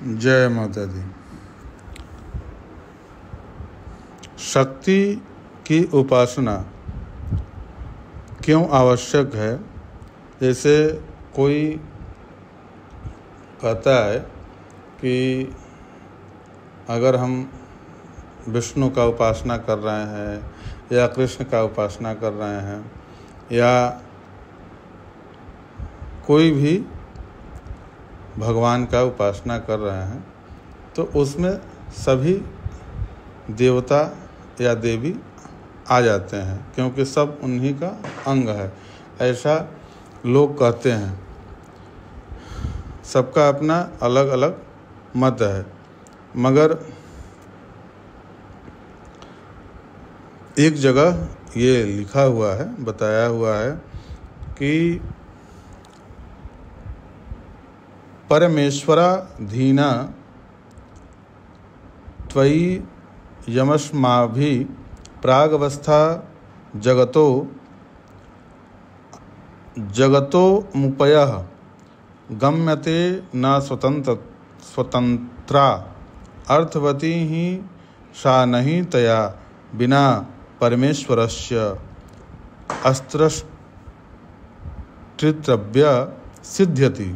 जय माता दी। शक्ति की उपासना क्यों आवश्यक है? जैसे कोई कहता है कि अगर हम विष्णु का उपासना कर रहे हैं या कृष्ण का उपासना कर रहे हैं या कोई भी भगवान का उपासना कर रहे हैं तो उसमें सभी देवता या देवी आ जाते हैं, क्योंकि सब उन्हीं का अंग है, ऐसा लोग कहते हैं। सबका अपना अलग अलग मत है, मगर एक जगह ये लिखा हुआ है, बताया हुआ है कि परमेश्वराधीना त्वयि यमस्माभि प्रागवस्था जगतो मुपयः गम्यते न स्वतंत्रा अर्थवती ही सा नहीं तया बिना परमेश्वरस्य अस्त्रष्टितव्य सिद्ध्यति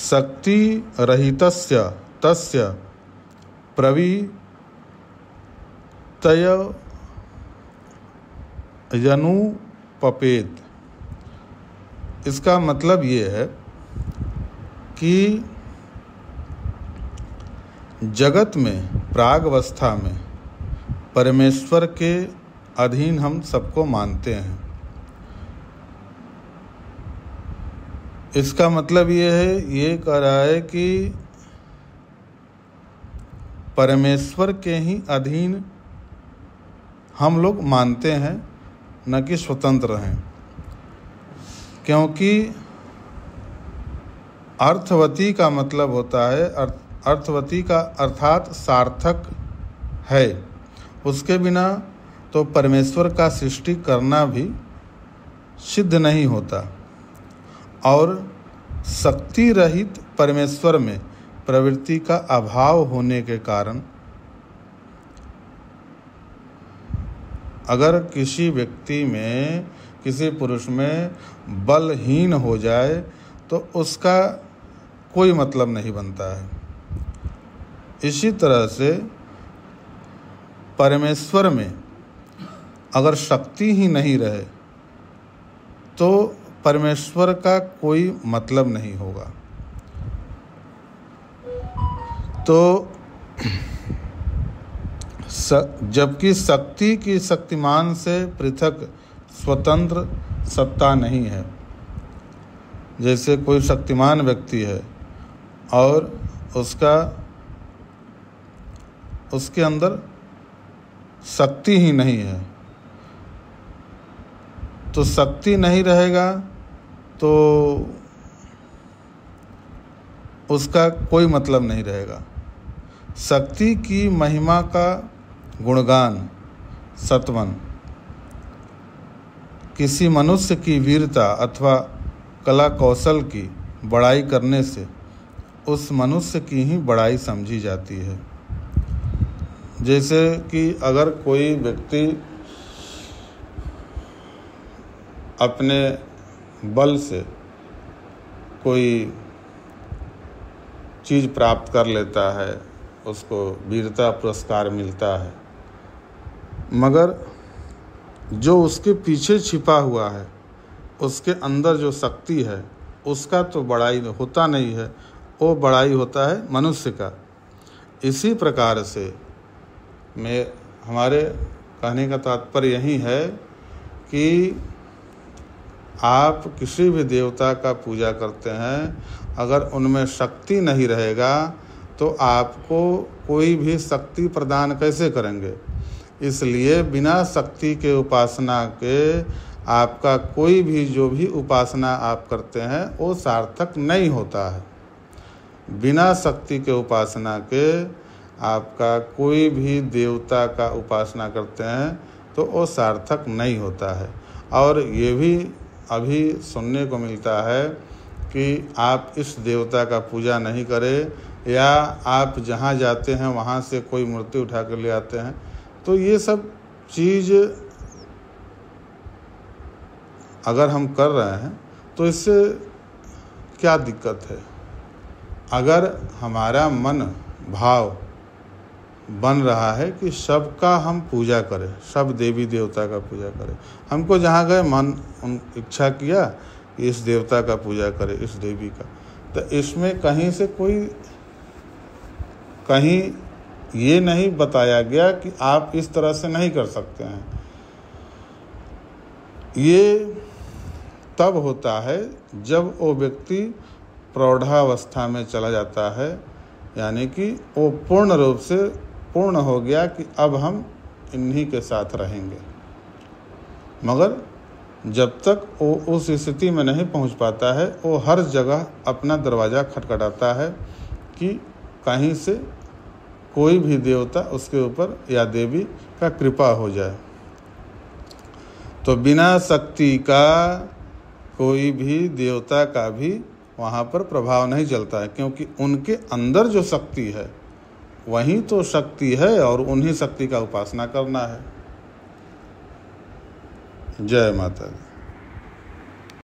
शक्ति रहितस्य तस्य प्रवृत्तयनुपपेत। इसका मतलब ये है कि जगत में प्रागवस्था में परमेश्वर के अधीन हम सबको मानते हैं। इसका मतलब ये कह रहा है कि परमेश्वर के ही अधीन हम लोग मानते हैं, न कि स्वतंत्र हैं। क्योंकि अर्थवती का मतलब होता है, अर्थवती का अर्थात सार्थक है। उसके बिना तो परमेश्वर का सृष्टि करना भी सिद्ध नहीं होता। और शक्ति रहित परमेश्वर में प्रवृत्ति का अभाव होने के कारण अगर किसी व्यक्ति में, किसी पुरुष में बलहीन हो जाए तो उसका कोई मतलब नहीं बनता है। इसी तरह से परमेश्वर में अगर शक्ति ही नहीं रहे तो परमेश्वर का कोई मतलब नहीं होगा। तो जबकि शक्ति की शक्तिमान से पृथक स्वतंत्र सत्ता नहीं है। जैसे कोई शक्तिमान व्यक्ति है और उसके अंदर शक्ति ही नहीं है, तो शक्ति नहीं रहेगा तो उसका कोई मतलब नहीं रहेगा। शक्ति की महिमा का गुणगान सत्वन किसी मनुष्य की वीरता अथवा कला कौशल की बड़ाई करने से उस मनुष्य की ही बड़ाई समझी जाती है। जैसे कि अगर कोई व्यक्ति अपने बल से कोई चीज़ प्राप्त कर लेता है, उसको वीरता पुरस्कार मिलता है, मगर जो उसके पीछे छिपा हुआ है, उसके अंदर जो शक्ति है, उसका तो बड़ाई होता नहीं है, वो बड़ाई होता है मनुष्य का। इसी प्रकार से हमारे कहने का तात्पर्य यही है कि आप किसी भी देवता का पूजा करते हैं, अगर उनमें शक्ति नहीं रहेगा तो आपको कोई भी शक्ति प्रदान कैसे करेंगे। इसलिए बिना शक्ति के उपासना के आपका कोई भी जो भी उपासना आप करते हैं वो सार्थक नहीं होता है। बिना शक्ति के उपासना के आपका कोई भी देवता का उपासना करते हैं तो वो सार्थक नहीं होता है। और ये भी अभी सुनने को मिलता है कि आप इस देवता का पूजा नहीं करें या आप जहाँ जाते हैं वहाँ से कोई मूर्ति उठा कर ले आते हैं, तो ये सब चीज़ अगर हम कर रहे हैं तो इससे क्या दिक्कत है? अगर हमारा मन भाव बन रहा है कि सबका हम पूजा करें, सब देवी देवता का पूजा करें, हमको जहाँ गए मन इच्छा किया कि इस देवता का पूजा करें, इस देवी का, तो इसमें कहीं से कहीं ये नहीं बताया गया कि आप इस तरह से नहीं कर सकते हैं। ये तब होता है जब वो व्यक्ति प्रौढ़ावस्था में चला जाता है, यानी कि वो पूर्ण रूप से पूर्ण हो गया कि अब हम इन्हीं के साथ रहेंगे। मगर जब तक वो उस स्थिति में नहीं पहुंच पाता है, वो हर जगह अपना दरवाज़ा खटखटाता है कि कहीं से कोई भी देवता उसके ऊपर या देवी का कृपा हो जाए। तो बिना शक्ति का कोई भी देवता का भी वहाँ पर प्रभाव नहीं चलता है, क्योंकि उनके अंदर जो शक्ति है वही तो शक्ति है और उन्हीं शक्ति का उपासना करना है। जय माता दी।